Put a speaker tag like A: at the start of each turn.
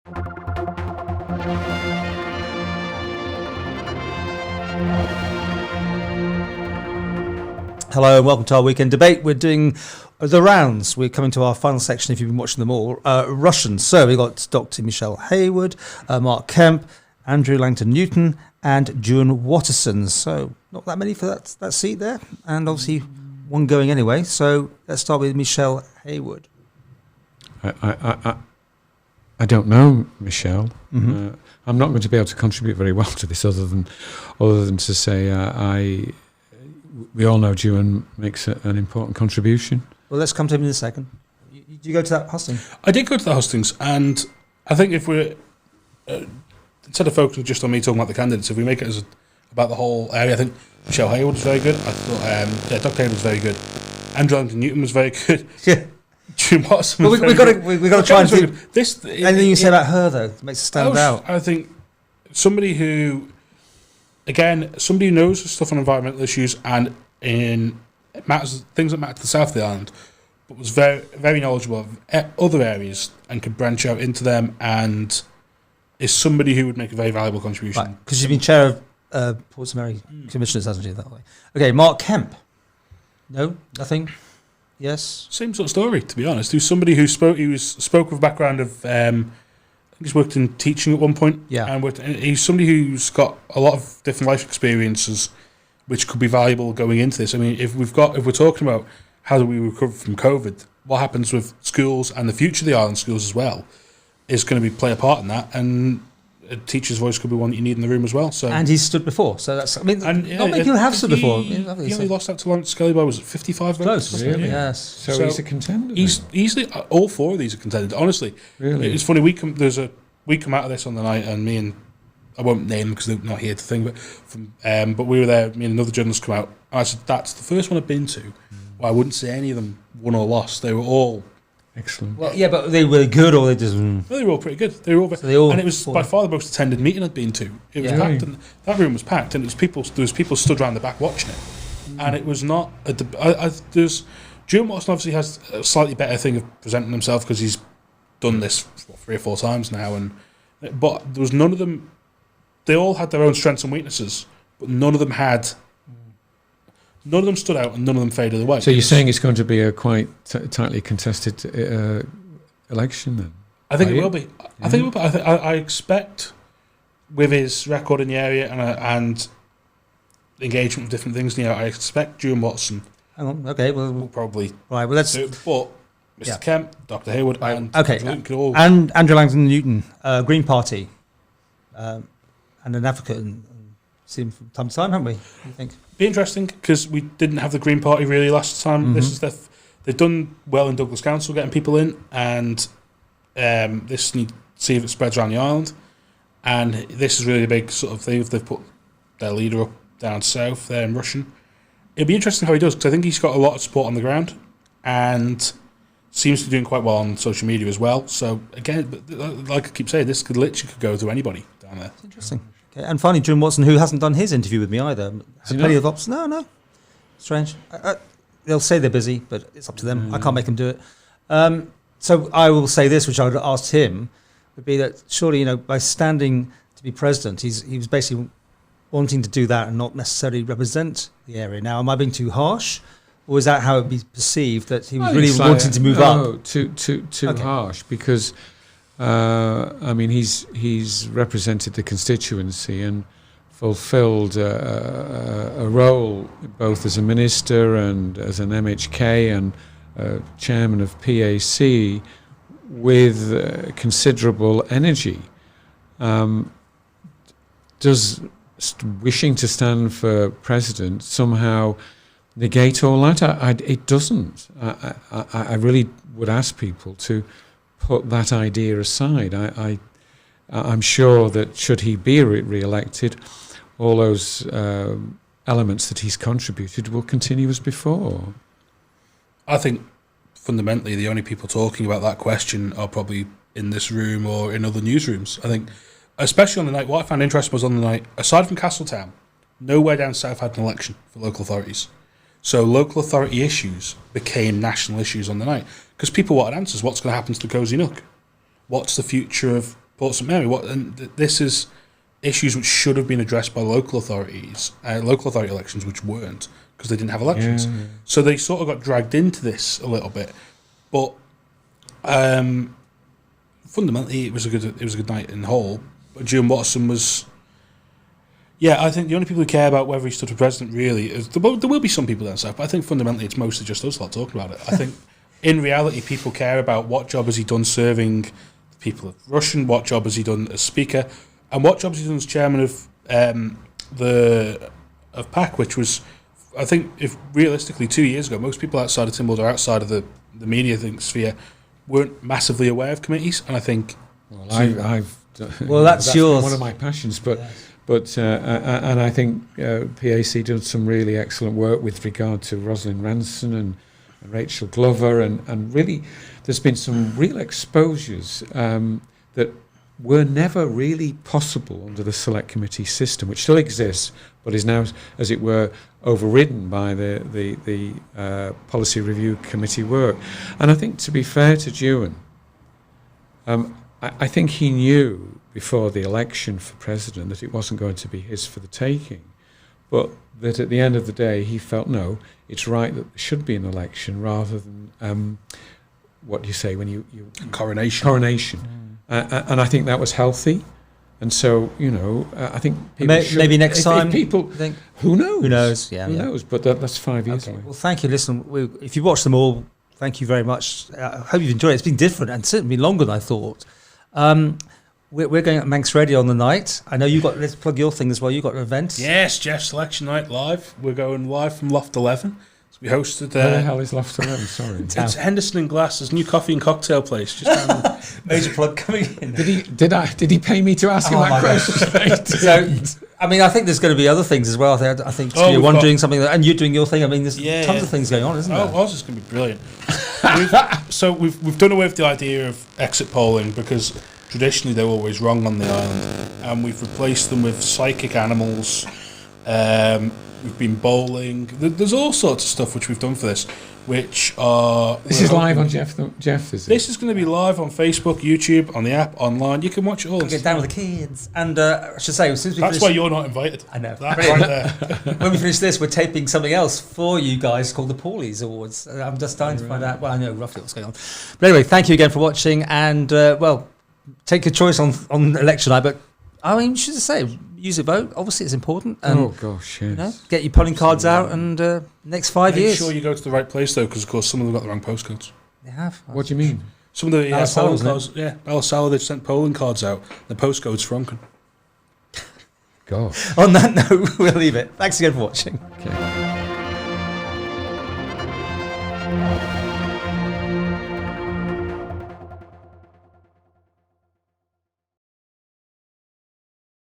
A: Hello and welcome to our weekend debate. We're doing the rounds. We're coming to our final section if you've been watching them all. Rushen. So we've got Dr. Michelle Haywood, Mark Kemp, Andrew Langton-Newton and Juan Watterson. So not that many for that seat there. And obviously one going anyway. So let's start with Michelle Haywood.
B: I don't know, Michelle.
A: Mm-hmm.
B: I'm not going to be able to contribute very well to this other than to say we all know Juan makes an important contribution.
A: Well, let's come to him in a second. Did you go to that hustings?
C: I did go to the hustings, and I think if we're instead of focusing just on me talking about the candidates, if we make it about the whole area, I think Michelle Haywood was very good. I thought Dr. Haywood was very good. Andrew Langton-Newton was very good.
A: Yeah.
C: June Watson.
A: Well, we've got to try and do
C: this.
A: Anything you say about her though makes it stand out.
C: I think somebody who knows stuff on environmental issues and in things that matter to the south of the island, but was very, very knowledgeable of other areas and could branch out into them, and is somebody who would make a very valuable contribution.
A: Right, because you've been chair of Ports Mary Commissioners, hasn't you, that way? Okay, Mark Kemp. No, nothing. Yes.
C: Same sort of story, to be honest. He was somebody who spoke with a background of. I think he's worked in teaching at one point.
A: Yeah.
C: And he's somebody who's got a lot of different life experiences, which could be valuable going into this. I mean, if we're talking about how do we recover from COVID, what happens with schools and the future of the island schools as well, is going to play a part in that. And a teacher's voice could be one that you need in the room as well. So,
A: and he's stood before, so that's. I mean, not many people have stood before. He
C: only lost out to Lawrence Skelly by, was it 55 votes?
A: Close,
B: really?
A: Yes.
B: So he's a contender.
C: He's easily all four of these are contenders. Honestly,
B: really,
C: it's funny. We come out of this on the night, and me and I won't name them because they're not here to think, but we were there. Me and another journalist come out. And I said that's the first one I've been to. Well, I wouldn't say any of them won or lost. They were all.
B: Excellent.
A: Well, yeah, but they were good, or they just.
C: Well, they were all pretty good. They were all, and it was by far the most attended meeting I'd been to. It was packed, and that room was packed, and it was people. There was people stood around the back watching it, and it was not. There's Juan Watson obviously has a slightly better thing of presenting himself because he's done this 3 or 4 times now, but there was none of them. They all had their own strengths and weaknesses, but none of them stood out, and none of them faded away.
B: So you're saying it's going to be a quite tightly contested election, then?
C: I think it will be. I think it will be. I expect, with his record in the area and engagement with different things, I expect Juan Watson.
A: Hang on. Okay. Well,
C: will probably.
A: Right. Well, let's.
C: Do it, but Mr. Kemp, Dr. Haywood, and
A: and Andrew Langton-Newton, Green Party, and an advocate, and see him from time to time, haven't we? What do you think?
C: Be interesting because we didn't have the Green Party really last time.
A: Mm-hmm.
C: They've done well in Douglas Council getting people in, and this need to see if it spreads around the island. And this is really a big sort of thing. If they've put their leader up down south there in Rushen, it'll be interesting how he does because I think he's got a lot of support on the ground and seems to be doing quite well on social media as well. So again, like I keep saying, this could literally go to anybody down there.
A: It's interesting. Okay. And finally, Juan Watson, who hasn't done his interview with me either. Had plenty of options. No. Strange. They'll say they're busy, but it's up to them. I can't make them do it. So I will say this, which I would ask him, would be that surely, by standing to be president, he was basically wanting to do that and not necessarily represent the area. Now, am I being too harsh? Or is that how it would be perceived, that he was really wanting to move up?
B: No, too harsh, because he's represented the constituency and fulfilled a role both as a minister and as an MHK and chairman of PAC with considerable energy. Does wishing to stand for president somehow negate all that? It doesn't. I really would ask people to put that idea aside. I'm sure that should he be re-elected, all those elements that he's contributed will continue as before.
C: I think fundamentally the only people talking about that question are probably in this room or in other newsrooms. I think, especially on the night, what I found interesting was on the night, aside from Castletown, nowhere down south had an election for local authorities. So local authority issues became national issues on the night because people wanted answers. What's going to happen to the Cozy Nook? What's the future of Port St Mary. This is issues which should have been addressed by local authorities, local authority elections, which weren't because they didn't have elections.
B: Yeah.
C: So they sort of got dragged into this a little bit, but fundamentally it was a good night in Hull. But June Watson was. Yeah, I think the only people who care about whether he stood for president really is there will be some people down south, but I think fundamentally it's mostly just us lot talking about it. I think in reality people care about what job has he done serving the people of Rushen, what job has he done as speaker, and what job has he done as chairman of PAC, which was, I think, if realistically 2 years ago, most people outside of Timbaldo or outside of the media sphere weren't massively aware of committees, and I think.
B: Well, I've
A: that's yours.
B: One of my passions, but. Yes. But and I think PAC did some really excellent work with regard to Rosalind Ranson and Rachel Glover, and really there's been some real exposures that were never really possible under the select committee system, which still exists, but is now, as it were, overridden by the policy review committee work. And I think, to be fair to Dewan, I think he knew before the election for president that it wasn't going to be his for the taking, but that at the end of the day he felt, no, it's right that there should be an election rather than what do you say when you coronation. And I think that was healthy. And so, I think people
A: maybe next time
B: people
A: think,
B: who knows,
A: who
B: knows, but that's 5 years away.
A: Well, thank you. Listen, if you watched them all, thank you very much. I hope you've enjoyed it. It's been different and certainly longer than I thought. We're going at Manx Radio on the night. I know let's plug your thing as well. You got an event.
C: Yes, Jeff's Selection Night live. We're going live from Loft 11. So we hosted.
B: Where the hell is Loft 11? Sorry.
C: It's Henderson and Glass's new coffee and cocktail place. Just
A: major plug coming in.
B: Did he pay me to ask him that question?
C: So,
A: I mean, I think there's going to be other things as well. I think you're doing something, and you're doing your thing. I mean, there's tons of things going on, isn't there?
C: Oh, ours is going to be brilliant. We've done away with the idea of exit polling because traditionally they were always wrong on the island, and we've replaced them with psychic animals. We've been bowling. There's all sorts of stuff which we've done for this, which are...
B: This is live on Jeff, is it?
C: This is going to be live on Facebook, YouTube, on the app, online. You can watch it all.
A: Get down with the kids. And I should say, since
C: that's why you're not invited.
A: I know.
C: That's right there.
A: When we finish this, we're taping something else for you guys called the Paulies Awards. I'm just dying to find out. Well, I know roughly what's going on. But anyway, thank you again for watching. And, take your choice on election night. But, I mean, should I say, use a vote. Obviously, it's important. And,
B: oh, gosh, yes.
A: Get your polling cards out and next 5 years.
C: Make sure you go to the right place, though, because, of course, some of them got the wrong postcodes.
A: They have.
B: What do you mean?
C: Some of the polling cards, Ballasalla, they've sent polling cards out. The postcode's Franken.
B: God.
A: On that note, we'll leave it. Thanks again for watching.
B: Okay.